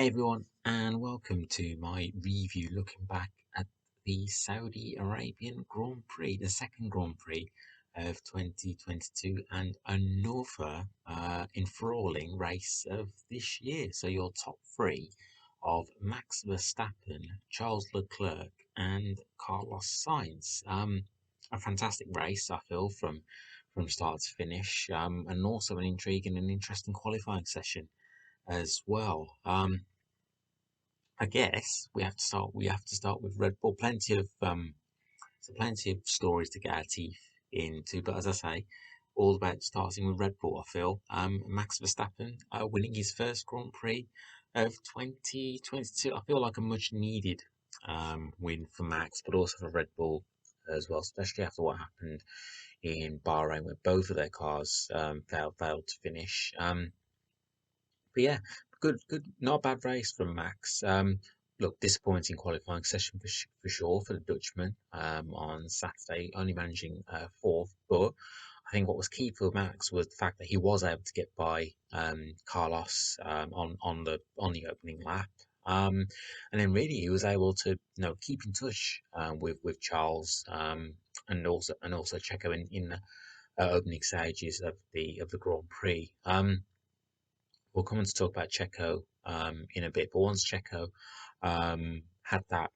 Hey everyone, and welcome to my review looking back at the Saudi Arabian Grand Prix, the second Grand Prix of 2022, and another enthralling race of this year. So, your top three of Max Verstappen, Charles Leclerc, and Carlos Sainz. A fantastic race, I feel, from start to finish, and also an intriguing and interesting qualifying session as well. I guess we have to start with Red Bull. Plenty of stories to get our teeth into, but as I say, all about starting with Red Bull. I feel Max Verstappen winning his first Grand Prix of 2022. I feel like a much needed win for Max, but also for Red Bull as well, especially after what happened in Bahrain, where both of their cars failed to finish. But yeah, good, not a bad race from Max. Look, disappointing qualifying session for sure for the Dutchman on Saturday, only managing fourth. But I think what was key for Max was the fact that he was able to get by Carlos on the opening lap. And then really he was able to keep in touch with Charles and also Checo in the opening stages of the Grand Prix. We'll come on to talk about Checo in a bit, but once Checo had that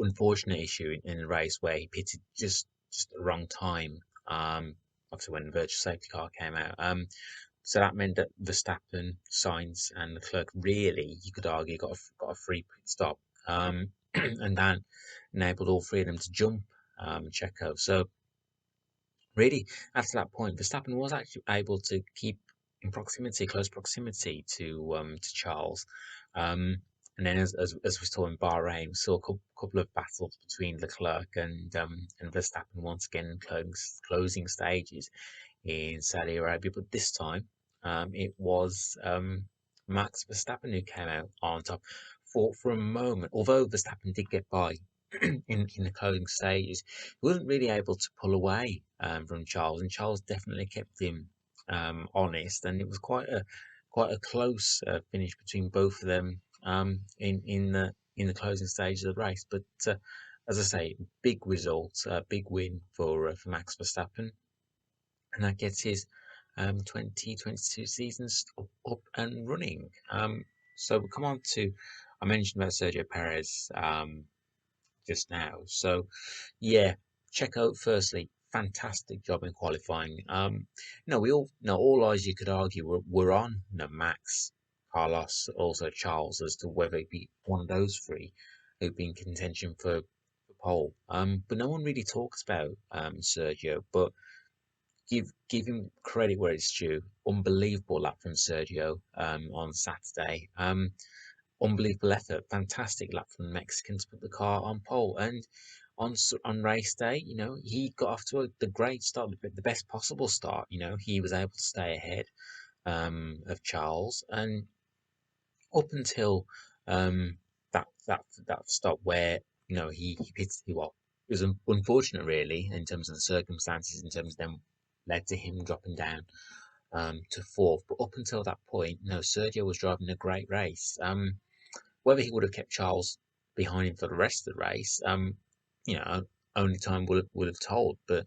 unfortunate issue in the race where he pitted just the wrong time, obviously when the virtual safety car came out. So that meant that Verstappen, Sainz, and Leclerc really, you could argue, got a free pit stop, and that enabled all three of them to jump Checo. So really, after that point, Verstappen was actually able to keep in close proximity to Charles. Um, and then, as we saw in Bahrain, we saw a couple of battles between Leclerc and Verstappen once again in closing stages in Saudi Arabia. But this time, it was Max Verstappen who came out on top for a moment. Although Verstappen did get by in the closing stages, he wasn't really able to pull away from Charles, and Charles definitely kept him honest, and it was quite a close finish between both of them in the closing stages of the race. But as I say, big result, big win for Max Verstappen, and that gets his 2022 seasons up and running. So we come on to I mentioned about Sergio Perez just now. So yeah, Checo, firstly, fantastic job in qualifying. We all all eyes you could argue were on Max, Carlos, also Charles as to whether it be one of those three who'd be in contention for pole. But no one really talks about Sergio. But give him credit where it's due. Unbelievable lap from Sergio on Saturday. Unbelievable effort, fantastic lap from the Mexican to put the car on pole. And on race day, he got off to the great start, the best possible start. He was able to stay ahead of Charles, and up until that stop where he pits. Well, it was unfortunate really in terms of the circumstances, in terms of them led to him dropping down to fourth. But up until that point, Sergio was driving a great race. Whether he would have kept Charles behind him for the rest of the race, you know, only time would have told. But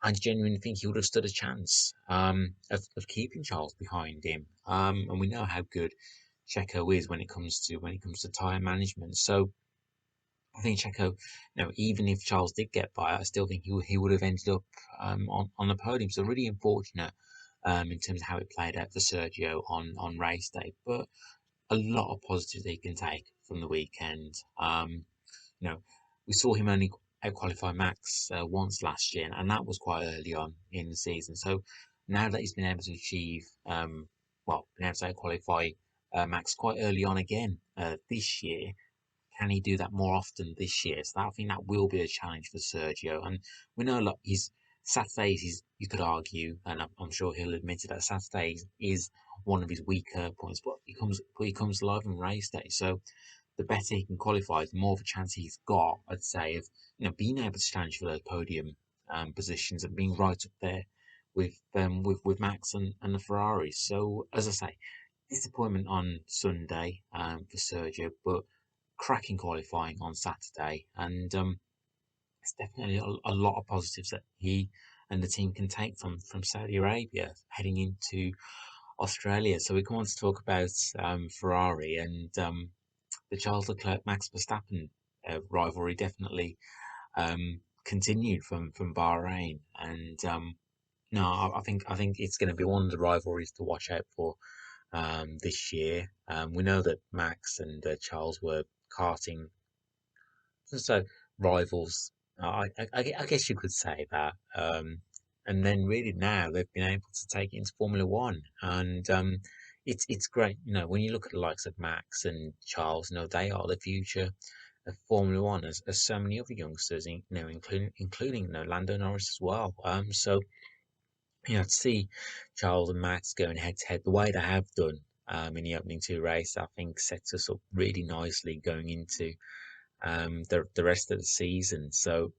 I genuinely think he would have stood a chance of keeping Charles behind him. And we know how good Checo is when it comes to tyre management. So I think Checo, even if Charles did get by, I still think he would have ended up on the podium. So really unfortunate in terms of how it played out for Sergio on race day. But a lot of positives they can take from the weekend. You know, we saw him only out qualify Max once last year, and that was quite early on in the season. So now that he's been able to achieve, been able to out qualify Max quite early on again this year, can he do that more often this year? So I think that will be a challenge for Sergio. And we know, look, his Saturdays, you could argue, and I'm sure he'll admit it, that Saturdays is one of his weaker points, but he comes alive on race day. So the better he can qualify, the more of a chance he's got, I'd say, of being able to challenge for those podium positions and being right up there with Max and the Ferraris. So as I say, disappointment on Sunday for Sergio, but cracking qualifying on Saturday, and it's definitely a lot of positives that he and the team can take from Saudi Arabia heading into Australia. So we come on to talk about Ferrari and the Charles Leclerc Max Verstappen rivalry definitely continued from Bahrain, and no, I think it's going to be one of the rivalries to watch out for this year. We know that Max and Charles were karting, so rivals. I guess you could say that. And then really now they've been able to take it into Formula One, and it's great. When you look at the likes of Max and Charles, they are the future of Formula One, as so many other youngsters, including Lando Norris as well. So to see Charles and Max going head to head the way they have done in the opening two races, I think sets us up really nicely going into the rest of the season. So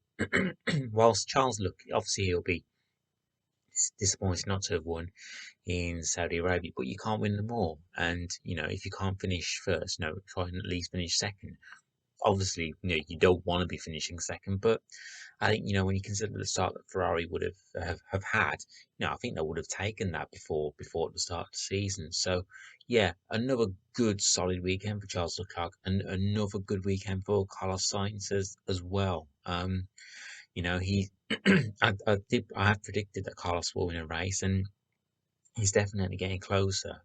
whilst Charles, look, obviously he'll be disappointed not to have won in Saudi Arabia, but you can't win them all. And if you can't finish first, try and at least finish second. Obviously, you don't want to be finishing second, but I think when you consider the start that Ferrari would have had, I think they would have taken that before the start of the season. So yeah, another good solid weekend for Charles Leclerc, and another good weekend for Carlos Sainz as well. He I have predicted that Carlos will win a race, and he's definitely getting closer.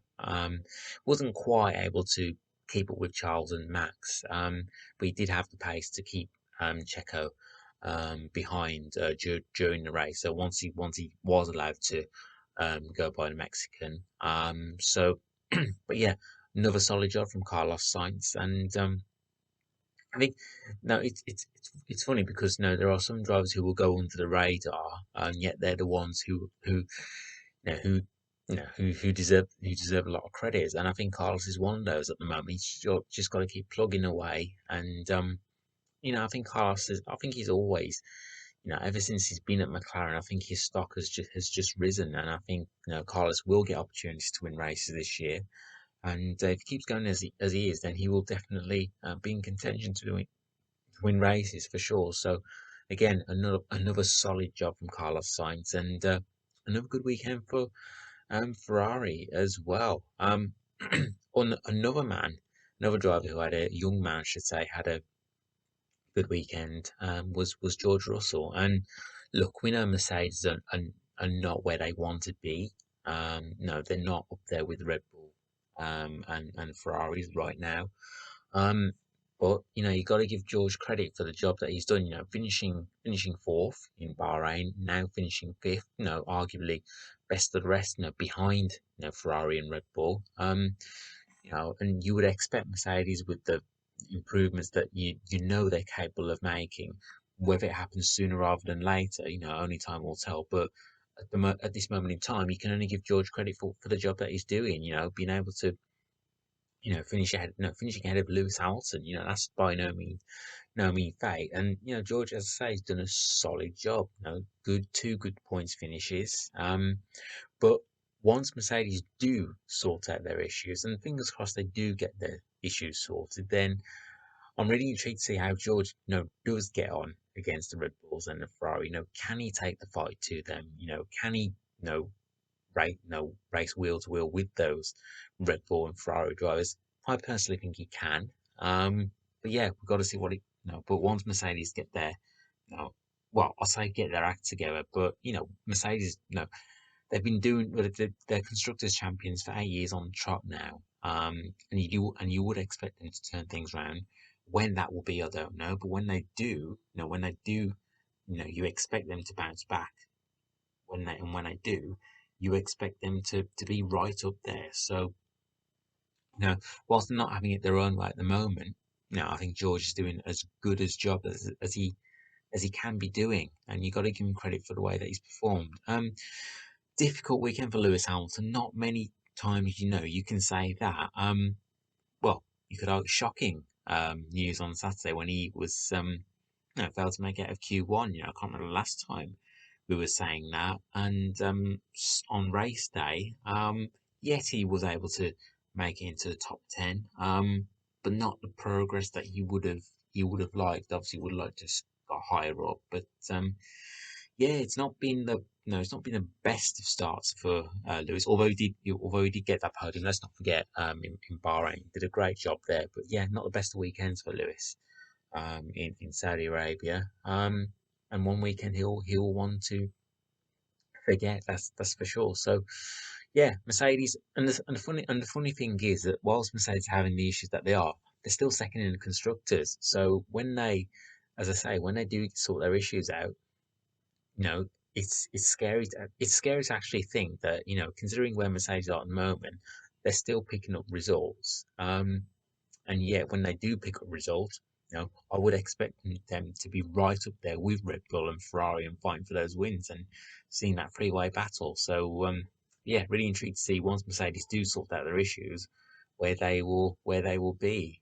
Wasn't quite able to keep up with Charles and Max, but he did have the pace to keep Checo behind during the race. So once he was allowed to go by the Mexican. But yeah, another solid job from Carlos Sainz, and I think no, it's funny because there are some drivers who will go under the radar, and yet they're the ones who you know, who who deserve a lot of credit. And I think Carlos is one of those at the moment. He's just got to keep plugging away. And I think I think he's always, ever since he's been at McLaren, I think his stock has just risen. And I think Carlos will get opportunities to win races this year. And if he keeps going as he is, then he will definitely be in contention to win races for sure. So again, another solid job from Carlos Sainz, and another good weekend for Ferrari as well. On another driver who had a young man, I should say, had a good weekend was George Russell. And look, we know Mercedes are not where they want to be. No, they're not up there with Red Bull and Ferraris right now. Um, but you got to give George credit for the job that he's done. Finishing fourth in Bahrain, now finishing fifth. Arguably best of the rest. Behind Ferrari and Red Bull. And you would expect Mercedes with the improvements that you know they're capable of making, whether it happens sooner rather than later. Only time will tell. But at this moment in time, you can only give George credit for the job that he's doing. Being able to finishing ahead of Lewis Hamilton, that's by no mean feat. And George, as I say, has done a solid job. Two good points finishes. But once Mercedes do sort out their issues, and fingers crossed they do get their issues sorted, then I'm really intrigued to see how George, does get on against the Red Bulls and the Ferrari. Can he take the fight to them? Can he, race wheel to wheel with those Red Bull and Ferrari drivers? I personally think he can. But yeah, we've got to see what he. But once Mercedes get their, well, I'll say get their act together. But Mercedes, they've been doing well, they're constructors champions for 8 years on the trot now. And you would expect them to turn things around. When that will be, I don't know. But when they do, you expect them to bounce back. When they do, you expect them to be right up there. So, you know, whilst they're not having it their own way at the moment, I think George is doing as good a job as he can be doing, and you got to give him credit for the way that he's performed. Difficult weekend for Lewis Hamilton. Not many times, you can say that. Well, you could argue shocking news on Saturday when he was failed to make it out of Q1. I can't remember the last time we were saying that. And on race day, yet he was able to make it into the top 10. But not the progress that you would have liked. Obviously, would like to got higher up, but yeah, it's not been the no, it's not been the best of starts for Lewis. Although he did get that podium, let's not forget in Bahrain, did a great job there. But yeah, not the best of weekends for Lewis in Saudi Arabia. And one weekend he'll want to forget. That's for sure. So yeah, Mercedes, and the funny thing is that whilst Mercedes are having the issues that they are, they're still second in the constructors. So when they, as I say, when they do sort their issues out, you know, it's scary to actually think that, considering where Mercedes are at the moment, they're still picking up results. And yet when they do pick up results, I would expect them to be right up there with Red Bull and Ferrari and fighting for those wins and seeing that three-way battle. So yeah, really intrigued to see once Mercedes do sort out their issues, where they will be.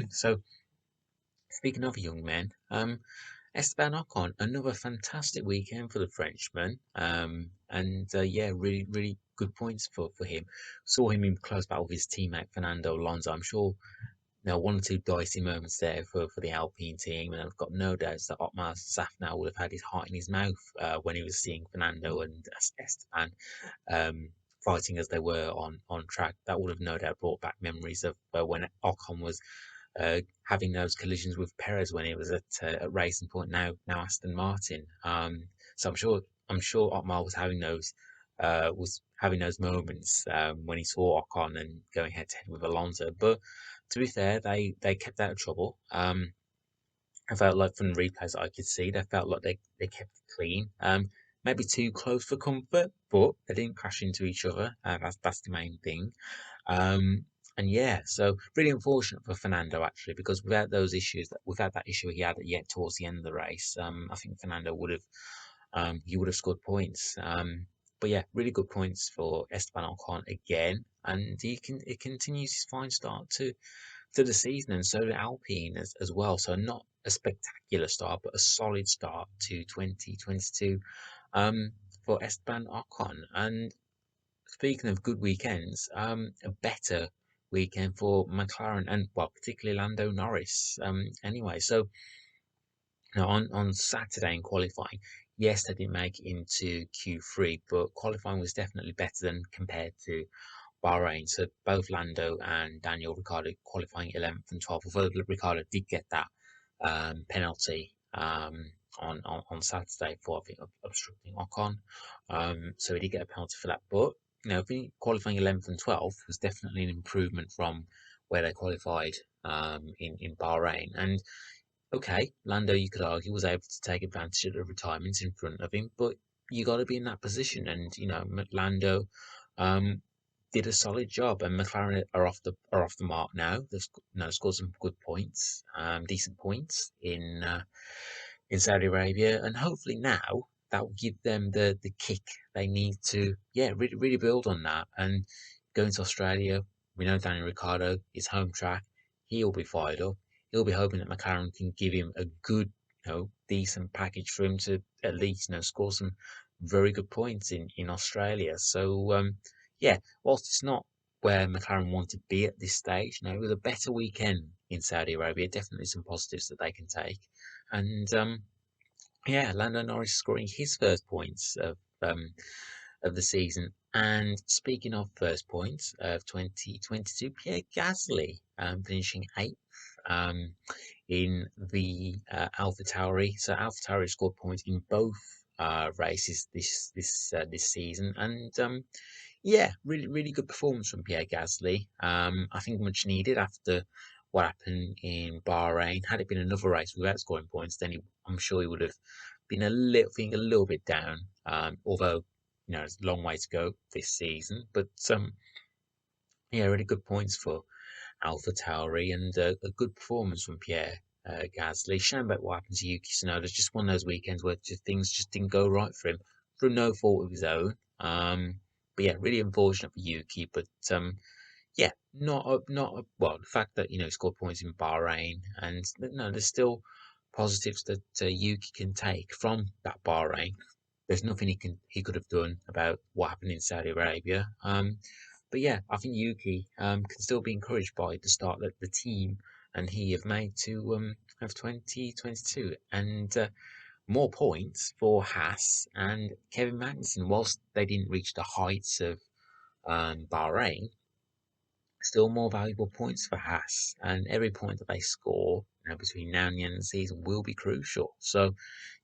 So speaking of young men, Esteban Ocon, another fantastic weekend for the Frenchman. And yeah, really, really good points for him. Saw him in close battle with his teammate Fernando Alonso. I'm sure one or two dicey moments there for the Alpine team, and I've got no doubts that Otmar Safnauer would have had his heart in his mouth when he was seeing Fernando and Esteban um, fighting as they were on track. That would have no doubt brought back memories of when Ocon was having those collisions with Perez when he was at Racing Point, now Aston Martin. So I'm sure Otmar was having those moments when he saw Ocon and going head to head with Alonso. But to be fair, they kept out of trouble. I felt like from the replays that I could see, they felt like they kept it clean. Maybe too close for comfort, but they didn't crash into each other. That's the main thing. Um, and yeah, so really unfortunate for Fernando actually, because without that issue he had yet towards the end of the race, I think Fernando would have scored points. But yeah, really good points for Esteban Ocon again, and it continues his fine start to the season, and so did Alpine as well. So not a spectacular start, but a solid start to 2022 um, for Esteban Ocon. And speaking of good weekends, a better weekend for McLaren and, well, particularly Lando Norris. Anyway, so on Saturday in qualifying, yes, they didn't make it into Q3, but qualifying was definitely better than compared to Bahrain. So both Lando and Daniel Ricciardo qualifying 11th and 12th, although Ricciardo did get that penalty on Saturday for, I think, obstructing Ocon. So he did get a penalty for that. But the qualifying 11th and 12th was definitely an improvement from where they qualified in Bahrain. And okay, Lando, you could argue, was able to take advantage of the retirements in front of him, but you got to be in that position. And Lando um, did a solid job, and McLaren are off the mark now. They've scored some good points, decent points in Saudi Arabia, and hopefully now that will give them the kick they need to, yeah, really, really build on that. And going to Australia, we know Daniel Ricciardo is home track. He'll be fired up. He'll be hoping that McLaren can give him a good, decent package for him to at least, score some very good points in Australia. So, yeah, whilst it's not where McLaren want to be at this stage, with a better weekend in Saudi Arabia, definitely some positives that they can take. And yeah, Lando Norris scoring his first points of the season. And speaking of first points of 2022, Pierre Gasly finishing eighth um, in the AlphaTauri. So AlphaTauri scored points in both races this season, and yeah, really really good performance from Pierre Gasly. I think much needed after what happened in Bahrain. Had it been another race without scoring points, then I'm sure he would have been feeling a little bit down. Although it's a long way to go this season, but yeah, really good points for Alpha Tauri and a good performance from Pierre Gasly. Shame about what happened to Yuki Tsunoda. Just one of those weekends where things just didn't go right for him through no fault of his own. But yeah, really unfortunate for Yuki. But yeah, well, the fact that he scored points in Bahrain, and no, there's still positives that Yuki can take from that Bahrain. There's nothing he could have done about what happened in Saudi Arabia. But yeah, I think Yuki can still be encouraged by the start that the team and he have made to have 2022 and more points for Haas and Kevin Magnussen. Whilst they didn't reach the heights of Bahrain, still more valuable points for Haas, and every point that they score, between now and the end of the season will be crucial. So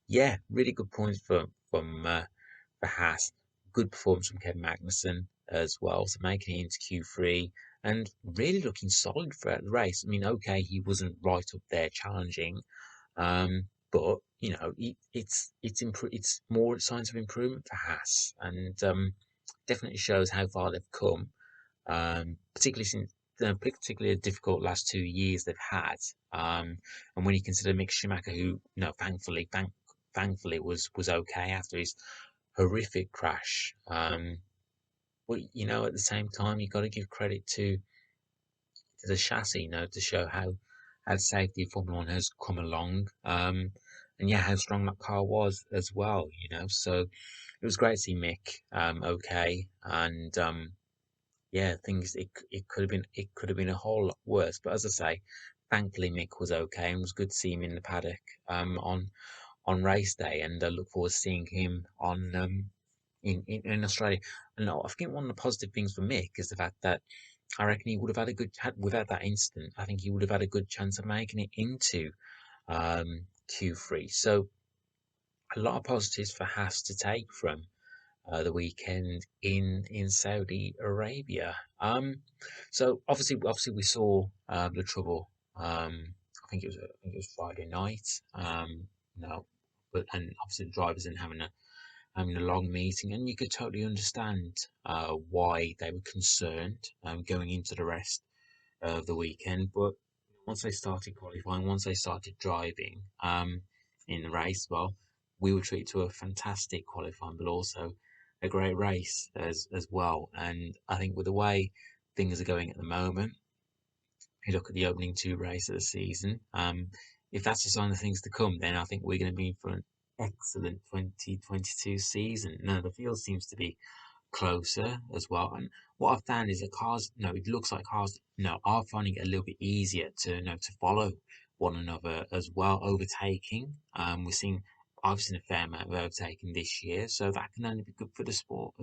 yeah, really good points for Haas. Good performance from Kevin Magnussen as well, so making it into Q3 and really looking solid throughout the race. I mean, okay, he wasn't right up there challenging, but it's more signs of improvement for Haas, and definitely shows how far they've come. Particularly since particularly a difficult last 2 years they've had. And when you consider Mick Schumacher, who thankfully was okay after his horrific crash. But at the same time, you got to give credit to the chassis, to show how safety of Formula One has come along. And yeah, how strong that car was as well. So it was great to see Mick okay, and yeah, things it could have been a whole lot worse. But as I say, thankfully Mick was okay, and it was good to see him in the paddock on race day, and I look forward to seeing him on in Australia. And I think one of the positive things for Mick is the fact that I reckon he would have had without that incident. I think he would have had a good chance of making it into Q3. So a lot of positives for Haas to take from the weekend in Saudi Arabia. So obviously we saw the trouble. I think it was Friday night. No, but and obviously the drivers in having a long meeting, and you could totally understand why they were concerned going into the rest of the weekend. But once they started qualifying, once they started driving in the race, well, we were treated to a fantastic qualifying, but also a great race as well. And I think with the way things are going at the moment, if you look at the opening two races of the season, if that's a sign of things to come, then I think we're going to be in for an excellent 2022 season. Now the field seems to be closer as well. And what I've found is that cars, it looks like cars, are finding it a little bit easier to follow one another as well, overtaking. I've seen a fair amount of overtaking this year, so that can only be good for the sport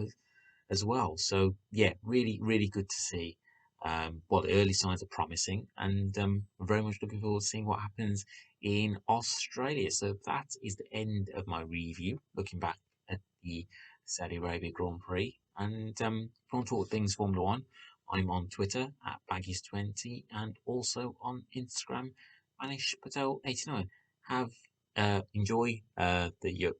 as well. So yeah, really, really good to see. Well, the early signs are promising, and I'm very much looking forward to seeing what happens in Australia. So that is the end of my review, looking back at the Saudi Arabia Grand Prix. And if you want to talk things Formula One, I'm on Twitter at Baggies20 and also on Instagram, Manish Patel89. Have enjoy the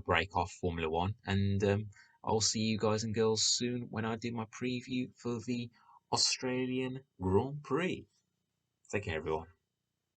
break off Formula One, and I'll see you guys and girls soon when I do my preview for the Australian Grand Prix. Take care, everyone.